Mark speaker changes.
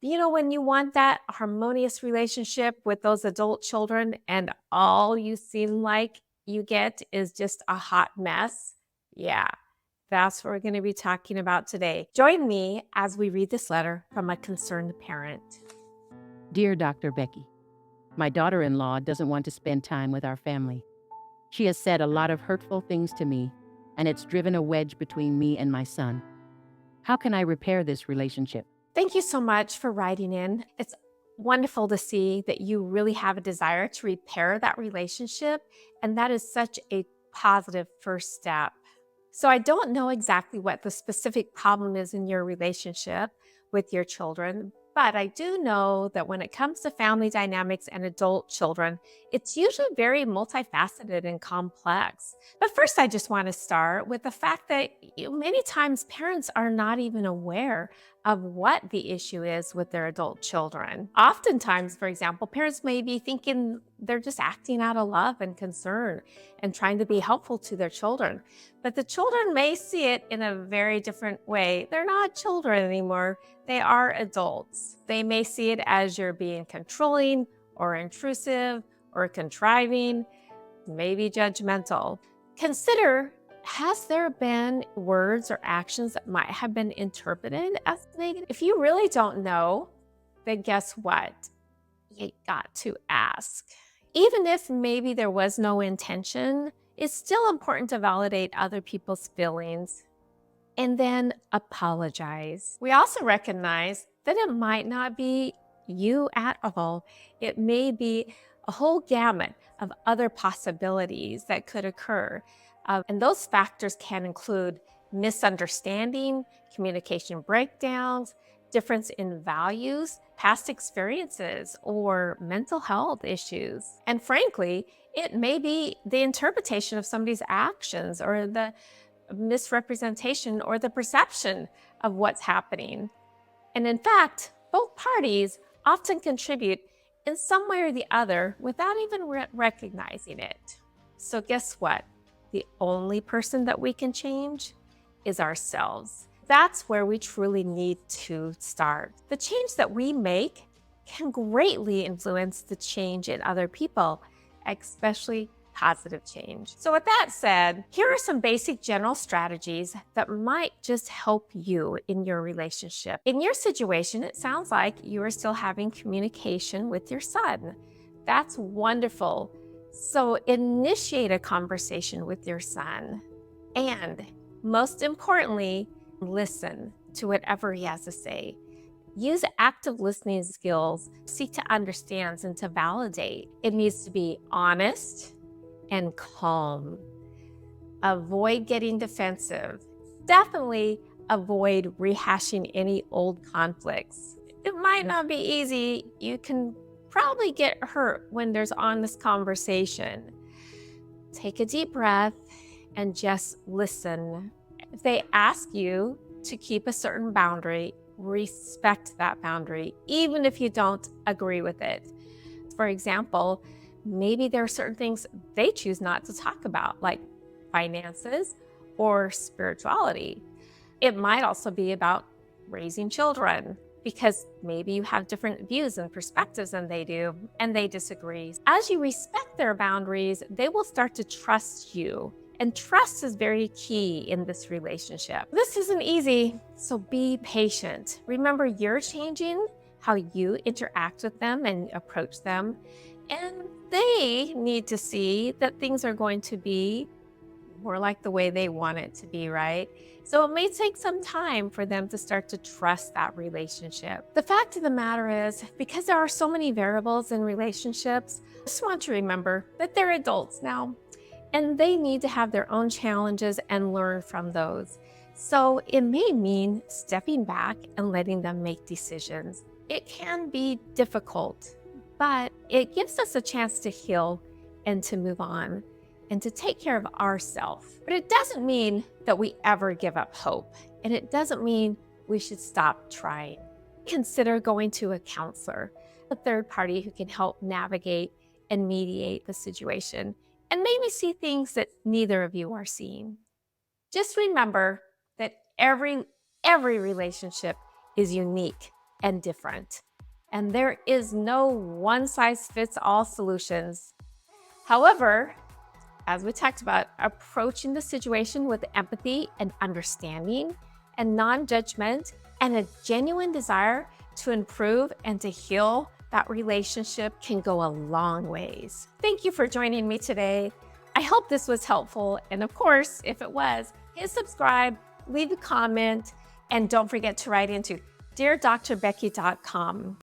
Speaker 1: When you want that harmonious relationship with those adult children and all you seem like you get is just a hot mess? Yeah, that's what we're going to be talking about today. Join me as we read this letter from a concerned parent.
Speaker 2: Dear Dr. Becky, my daughter in law doesn't want to spend time with our family. She has said a lot of hurtful things to me, and it's driven a wedge between me and my son. How can I repair this relationship?
Speaker 1: Thank you so much for writing in. It's wonderful to see that you really have a desire to repair that relationship, and that is such a positive first step. So, I don't know exactly what the specific problem is in your relationship with your children, but I do know that when it comes to family dynamics and adult children, it's usually very multifaceted and complex. But first, I just want to start with the fact that many times parents are not even aware of what the issue is with their adult children. Oftentimes, for example, parents may be thinking they're just acting out of love and concern and trying to be helpful to their children. But the children may see it in a very different way. They're not children anymore, they are adults. They may see it as you're being controlling or intrusive or contriving, maybe judgmental. Consider, has there been words or actions that might have been interpreted as negative? If you really don't know, then guess what? You got to ask. Even if maybe there was no intention, it's still important to validate other people's feelings and then apologize. We also recognize that it might not be you at all. It may be a whole gamut of other possibilities that could occur. And those factors can include misunderstanding, communication breakdowns, difference in values, past experiences, or mental health issues. And frankly, it may be the interpretation of somebody's actions or the misrepresentation or the perception of what's happening. And in fact, both parties often contribute in some way or the other without even recognizing it. So, guess what? The only person that we can change is ourselves. That's where we truly need to start. The change that we make can greatly influence the change in other people, especially positive change. So, with that said, here are some basic general strategies that might just help you in your relationship. In your situation, it sounds like you are still having communication with your son. That's wonderful. So, initiate a conversation with your son. And most importantly, listen to whatever he has to say. Use active listening skills. Seek to understand and to validate. It needs to be honest and calm. Avoid getting defensive. Definitely avoid rehashing any old conflicts. It might not be easy. You can probably get hurt when there's honest conversation. Take a deep breath and just listen. If they ask you to keep a certain boundary, respect that boundary, even if you don't agree with it. For example, maybe there are certain things they choose not to talk about, like finances or spirituality. It might also be about raising children because maybe you have different views and perspectives than they do, and they disagree. As you respect their boundaries, they will start to trust you. And trust is very key in this relationship. This isn't easy, so be patient. Remember, you're changing how you interact with them and approach them. And they need to see that things are going to be more like the way they want it to be, right? So it may take some time for them to start to trust that relationship. The fact of the matter is, because there are so many variables in relationships, I just want to remember that they're adults now and they need to have their own challenges and learn from those. So it may mean stepping back and letting them make decisions. It can be difficult, but it gives us a chance to heal and to move on and to take care of ourselves. But it doesn't mean that we ever give up hope, and it doesn't mean we should stop trying. Consider going to a counselor, a third party who can help navigate and mediate the situation, and maybe see things that neither of you are seeing. Just remember that every relationship is unique and different. And there is no one size fits all solutions. However, as we talked about, approaching the situation with empathy and understanding and non-judgment and a genuine desire to improve and to heal that relationship can go a long ways. Thank you for joining me today. I hope this was helpful. And of course, if it was, hit subscribe, leave a comment, and don't forget to write into deardrbecky.com.